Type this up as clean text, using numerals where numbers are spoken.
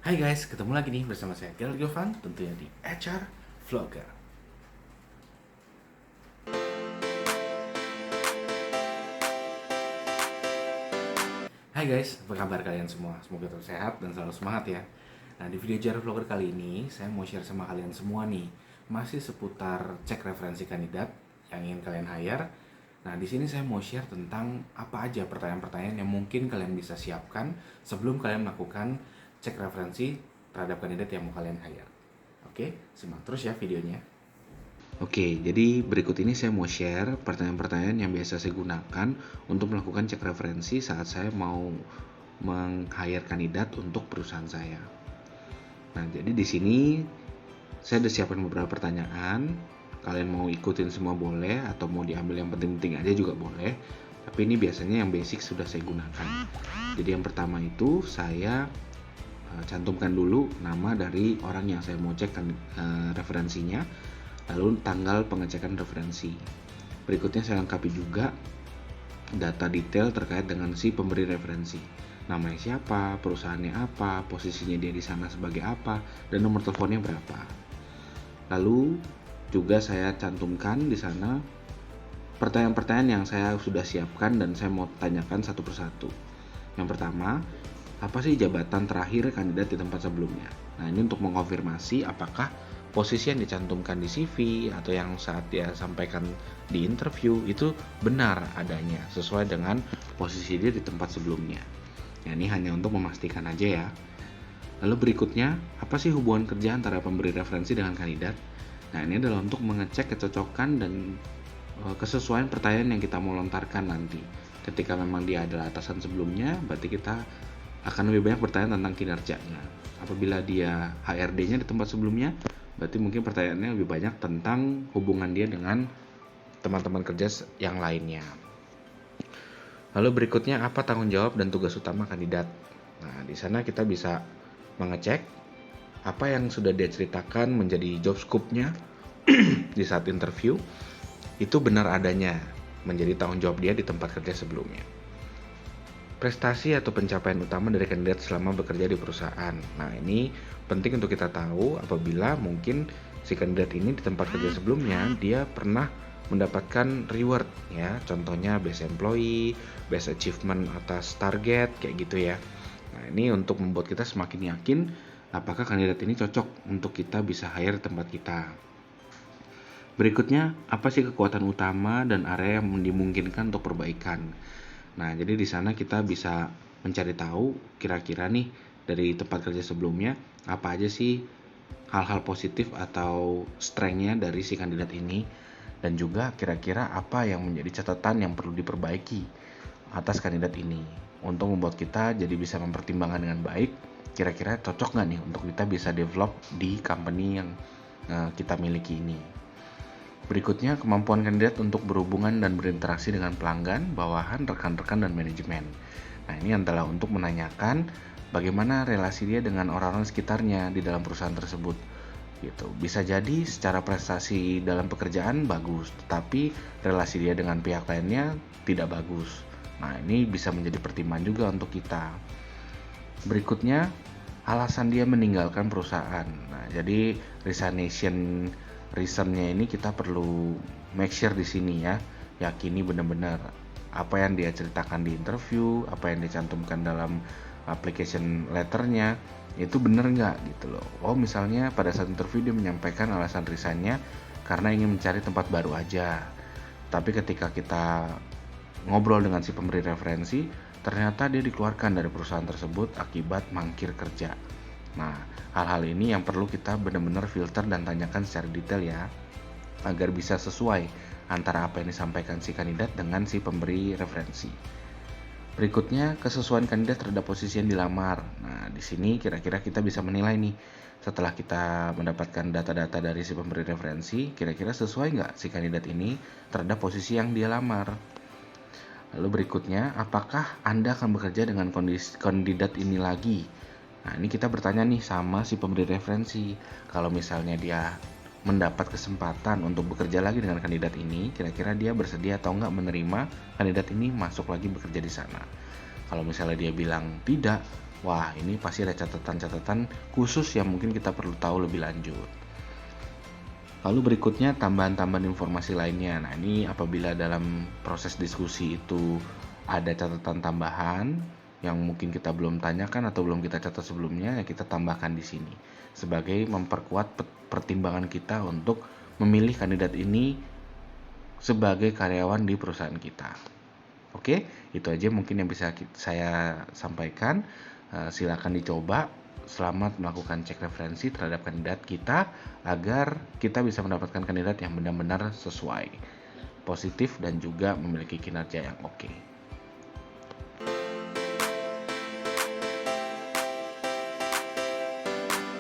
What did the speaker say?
Hai guys, ketemu lagi nih bersama saya Gerald Giovan, tentunya di HR Vlogger. Hai guys, apa kabar kalian semua? Semoga tetap sehat dan selalu semangat ya. Nah, di video HR Vlogger kali ini, saya mau share sama kalian semua nih, masih seputar cek referensi kandidat yang ingin kalian hire. Nah, di sini saya mau share tentang apa aja pertanyaan-pertanyaan yang mungkin kalian bisa siapkan sebelum kalian melakukan cek referensi terhadap kandidat yang mau kalian hire. Oke, simak terus ya videonya. Oke, jadi berikut ini saya mau share pertanyaan-pertanyaan yang biasa saya gunakan untuk melakukan cek referensi saat saya mau meng-hire kandidat untuk perusahaan saya. Nah, jadi di sini saya udah siapkan beberapa pertanyaan. Kalian mau ikutin semua boleh, atau mau diambil yang penting-penting aja juga boleh. Tapi ini biasanya yang basic sudah saya gunakan. Jadi yang pertama itu saya cantumkan dulu nama dari orang yang saya mau cek referensinya, lalu tanggal pengecekan referensi. Berikutnya saya lengkapi juga data detail terkait dengan si pemberi referensi. Namanya siapa, perusahaannya apa, posisinya dia di sana sebagai apa, dan nomor teleponnya berapa. Lalu juga saya cantumkan di sana pertanyaan-pertanyaan yang saya sudah siapkan dan saya mau tanyakan satu persatu. Yang pertama, apa sih jabatan terakhir kandidat di tempat sebelumnya? Nah, ini untuk mengonfirmasi apakah posisi yang dicantumkan di CV atau yang saat dia sampaikan di interview itu benar adanya sesuai dengan posisi dia di tempat sebelumnya. Ya, ini hanya untuk memastikan aja ya. Lalu berikutnya, apa sih hubungan kerja antara pemberi referensi dengan kandidat? Nah, ini adalah untuk mengecek kecocokan dan kesesuaian pertanyaan yang kita mau lontarkan nanti. Ketika memang dia adalah atasan sebelumnya, berarti kita akan lebih banyak bertanya tentang kinerjanya. Apabila dia HRD-nya di tempat sebelumnya, berarti mungkin pertanyaannya lebih banyak tentang hubungan dia dengan teman-teman kerja yang lainnya. Lalu berikutnya, apa tanggung jawab dan tugas utama kandidat? Nah, di sana kita bisa mengecek apa yang sudah dia ceritakan menjadi job scope-nya di saat interview, itu benar adanya menjadi tanggung jawab dia di tempat kerja sebelumnya. Prestasi atau pencapaian utama dari kandidat selama bekerja di perusahaan. Nah, ini penting untuk kita tahu apabila mungkin si kandidat ini di tempat kerja sebelumnya dia pernah mendapatkan reward ya, contohnya best employee, best achievement atas target kayak gitu ya. Nah, ini untuk membuat kita semakin yakin apakah kandidat ini cocok untuk kita bisa hire tempat kita. Berikutnya, apa sih kekuatan utama dan area yang dimungkinkan untuk perbaikan? Nah, jadi di sana kita bisa mencari tahu kira-kira nih dari tempat kerja sebelumnya apa aja sih hal-hal positif atau strength-nya dari si kandidat ini, dan juga kira-kira apa yang menjadi catatan yang perlu diperbaiki atas kandidat ini untuk membuat kita jadi bisa mempertimbangkan dengan baik kira-kira cocok nggak nih untuk kita bisa develop di company yang kita miliki ini. Berikutnya, kemampuan kandidat untuk berhubungan dan berinteraksi dengan pelanggan, bawahan, rekan-rekan, dan manajemen. Nah, ini adalah untuk menanyakan bagaimana relasi dia dengan orang-orang sekitarnya di dalam perusahaan tersebut. Gitu. Bisa jadi secara prestasi dalam pekerjaan bagus, tetapi relasi dia dengan pihak lainnya tidak bagus. Nah, ini bisa menjadi pertimbangan juga untuk kita. Berikutnya, alasan dia meninggalkan perusahaan. Nah, jadi resignation reasonnya ini kita perlu make sure di sini ya, yakini benar-benar apa yang dia ceritakan di interview, apa yang dicantumkan dalam application letternya itu benar nggak gitu loh. Oh, misalnya pada saat interview dia menyampaikan alasan resignnya karena ingin mencari tempat baru aja, tapi ketika kita ngobrol dengan si pemberi referensi, ternyata dia dikeluarkan dari perusahaan tersebut akibat mangkir kerja. Nah, hal-hal ini yang perlu kita benar-benar filter dan tanyakan secara detail ya, agar bisa sesuai antara apa yang disampaikan si kandidat dengan si pemberi referensi. Berikutnya, kesesuaian kandidat terhadap posisi yang dilamar. Nah, di sini kira-kira kita bisa menilai nih, setelah kita mendapatkan data-data dari si pemberi referensi, kira-kira sesuai nggak si kandidat ini terhadap posisi yang dia lamar. Lalu berikutnya, apakah Anda akan bekerja dengan kandidat ini lagi? Nah, ini kita bertanya nih sama si pemberi referensi. Kalau misalnya dia mendapat kesempatan untuk bekerja lagi dengan kandidat ini, kira-kira dia bersedia atau enggak menerima kandidat ini masuk lagi bekerja di sana. Kalau misalnya dia bilang tidak, wah ini pasti ada catatan-catatan khusus yang mungkin kita perlu tahu lebih lanjut. Lalu berikutnya tambahan-tambahan informasi lainnya. Nah, ini apabila dalam proses diskusi itu ada catatan tambahan yang mungkin kita belum tanyakan atau belum kita catat sebelumnya, ya kita tambahkan di sini sebagai memperkuat pertimbangan kita untuk memilih kandidat ini sebagai karyawan di perusahaan kita. Oke, itu aja mungkin yang bisa saya sampaikan. Silakan dicoba. Selamat melakukan cek referensi terhadap kandidat kita agar kita bisa mendapatkan kandidat yang benar-benar sesuai, positif dan juga memiliki kinerja yang oke.